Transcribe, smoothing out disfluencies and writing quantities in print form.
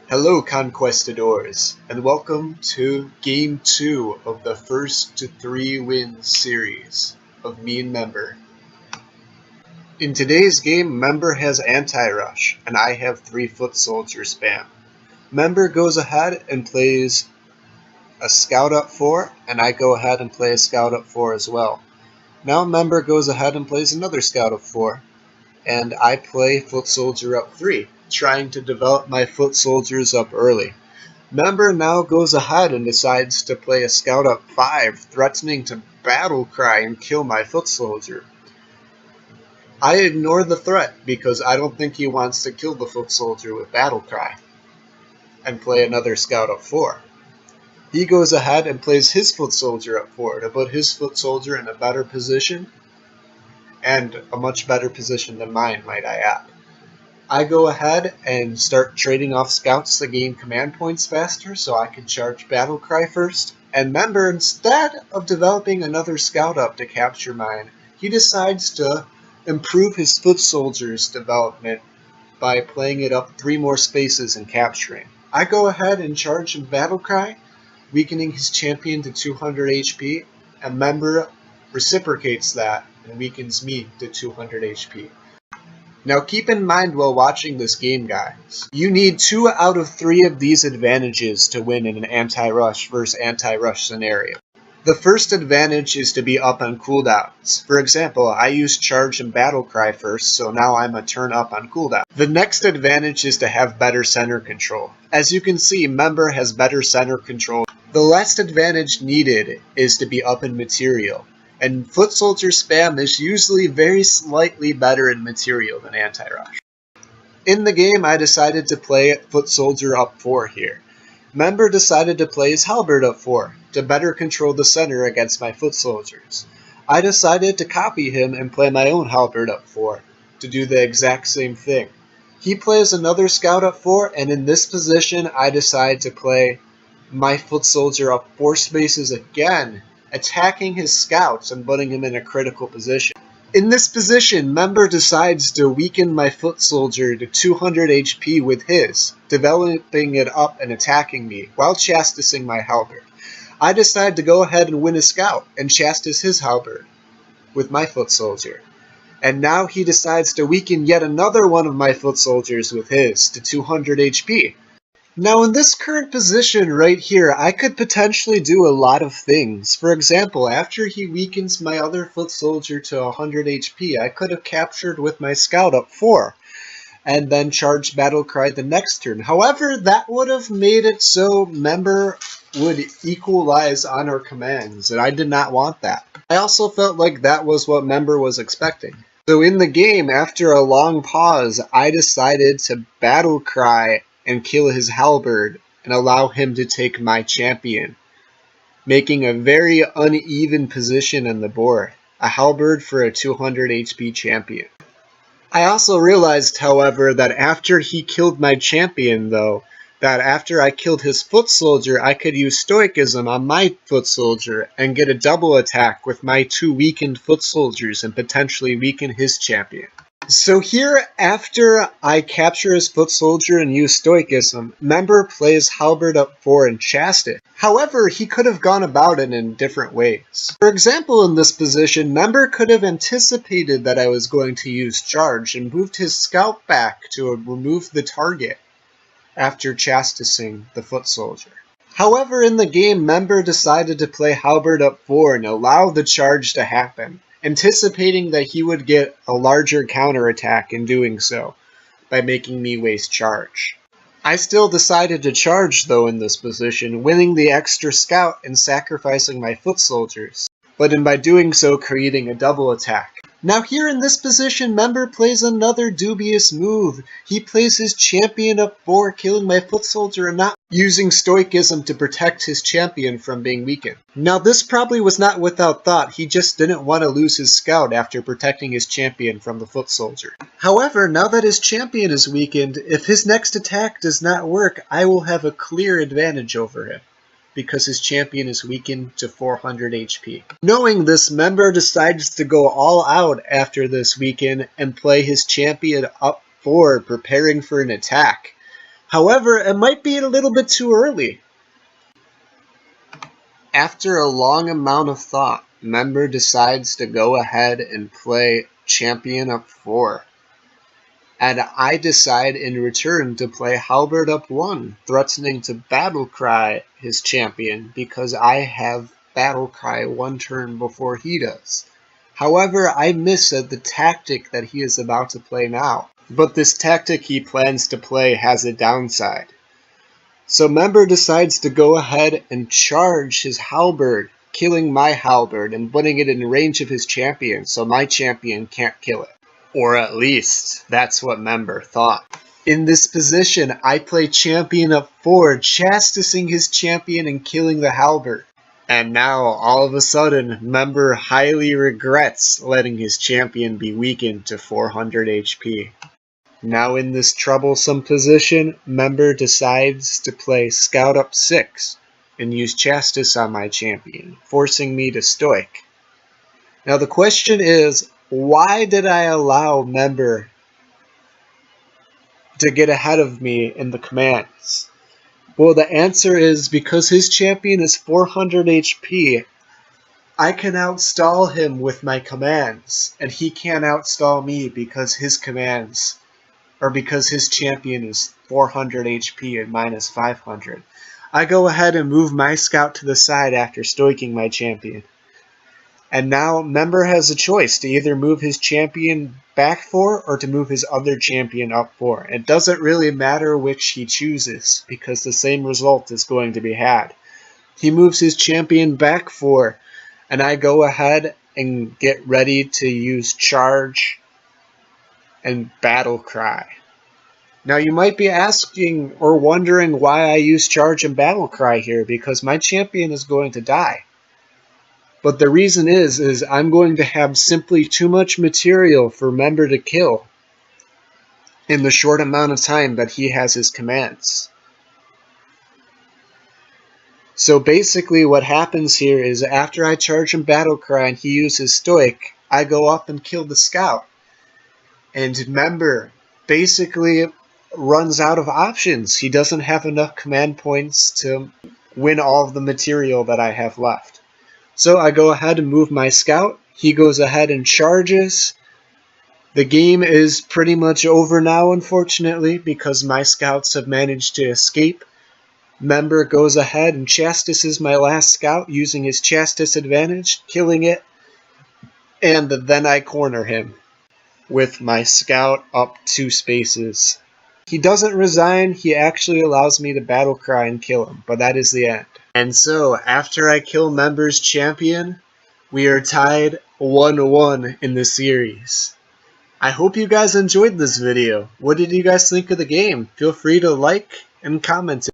Hello Conquestadors, and welcome to Game 2 of the first to 3 wins series of me and Memberr. In today's game, Memberr has Antirush, and I have 3 foot soldier spam. Memberr goes ahead and plays a scout up 4, and I go ahead and play a scout up 4 as well. Now Memberr goes ahead and plays another scout up 4, and I play foot soldier up 3. Trying to develop my foot soldiers up early. Memberr now goes ahead and decides to play a scout up 5, threatening to battle cry and kill my foot soldier. I ignore the threat because I don't think he wants to kill the foot soldier with battle cry, and play another scout up 4. He goes ahead and plays his foot soldier up 4 to put his foot soldier in a better position, and a much better position than mine, might I add. I go ahead and start trading off scouts to gain command points faster so I can charge battle cry first. And Memberr, instead of developing another scout up to capture mine, he decides to improve his foot soldiers development by playing it up 3 more spaces and capturing. I go ahead and charge him battle cry, weakening his champion to 200 HP, and Memberr reciprocates that and weakens me to 200 HP. Now keep in mind while watching this game, guys, you need 2 out of 3 of these advantages to win in an anti-rush versus anti-rush scenario. The first advantage is to be up on cooldowns. For example, I use charge and battle cry first, so now I'm a turn up on cooldown. The next advantage is to have better center control. As you can see, Memberr has better center control. The last advantage needed is to be up in material. And foot soldier spam is usually very slightly better in material than anti-rush. In the game, I decided to play foot soldier up 4 here. Memberr decided to play his halberd up 4 to better control the center against my foot soldiers. I decided to copy him and play my own halberd up 4 to do the exact same thing. He plays another scout up 4, and in this position, I decide to play my foot soldier up 4 spaces again, attacking his scouts and putting him in a critical position. In this position, Memberr decides to weaken my foot soldier to 200 HP with his, developing it up and attacking me while chastising my halberd. I decide to go ahead and win a scout and chastise his halberd with my foot soldier. And now he decides to weaken yet another one of my foot soldiers with his to 200 HP. Now in this current position right here, I could potentially do a lot of things. For example, after he weakens my other foot soldier to 100 HP, I could have captured with my scout up 4, and then charged battle cry the next turn. However, that would have made it so Memberr would equalize on our commands, and I did not want that. I also felt like that was what Memberr was expecting. So in the game, after a long pause, I decided to battle cry and kill his halberd and allow him to take my champion, making a very uneven position on the board. A halberd for a 200 HP champion. I also realized, however, that after he killed my champion, though, that after I killed his foot soldier, I could use stoicism on my foot soldier and get a double attack with my 2 weakened foot soldiers and potentially weaken his champion. So here, after I capture his foot soldier and use stoicism, Memberr plays halberd up 4 and chastise. However, he could have gone about it in different ways. For example, in this position, Memberr could have anticipated that I was going to use charge and moved his scout back to remove the target after chastising the foot soldier. However, in the game, Memberr decided to play halberd up 4 and allow the charge to happen, anticipating that he would get a larger counterattack in doing so, by making me waste charge. I still decided to charge though in this position, winning the extra scout and sacrificing my foot soldiers, but by doing so creating a double attack. Now here in this position, Memberr plays another dubious move. He plays his champion up 4, killing my foot soldier and not using stoicism to protect his champion from being weakened. Now this probably was not without thought. He just didn't want to lose his scout after protecting his champion from the foot soldier. However, now that his champion is weakened, if his next attack does not work, I will have a clear advantage over him, because his champion is weakened to 400 HP. Knowing this, Memberr decides to go all out after this weekend and play his champion up 4, preparing for an attack. However, it might be a little bit too early. After a long amount of thought, Memberr decides to go ahead and play Champion up 4. And I decide in return to play Halberd up 1, threatening to Battlecry his champion because I have Battlecry 1 turn before he does. However, I miss the tactic that he is about to play now. But this tactic he plans to play has a downside. So Memberr decides to go ahead and charge his Halberd, killing my Halberd and putting it in range of his champion so my champion can't kill it. Or at least, that's what Memberr thought. In this position, I play Champion up 4, chastising his champion and killing the Halberd. And now, all of a sudden, Memberr highly regrets letting his champion be weakened to 400 HP. Now in this troublesome position, Memberr decides to play Scout up 6 and use Chastis on my champion, forcing me to Stoic. Now the question is, why did I allow Memberr to get ahead of me in the commands? Well, the answer is because his champion is 400 HP, I can outstall him with my commands, and he can't outstall me because his commands, or because his champion is 400 HP and minus 500. I go ahead and move my scout to the side after stoiking my champion. And now Memberr has a choice to either move his champion back 4 or to move his other champion up 4. It doesn't really matter which he chooses because the same result is going to be had. He moves his champion back 4 and I go ahead and get ready to use Charge and Battlecry. Now you might be asking or wondering why I use Charge and Battlecry here, because my champion is going to die. But the reason is I'm going to have simply too much material for Memberr to kill in the short amount of time that he has his commands. So basically what happens here is after I charge and Battlecry and he uses Stoic, I go up and kill the scout. And Memberr basically runs out of options. He doesn't have enough command points to win all of the material that I have left. So I go ahead and move my scout. He goes ahead and charges. The game is pretty much over now, unfortunately, because my scouts have managed to escape. Memberr goes ahead and chastises my last scout using his Chastis advantage, killing it. And then I corner him with my scout up 2 spaces. He doesn't resign, he actually allows me to Battlecry and kill him, but that is the end. And so, after I kill Memberr's champion, we are tied 1-1 in the series. I hope you guys enjoyed this video. What did you guys think of the game? Feel free to like and comment.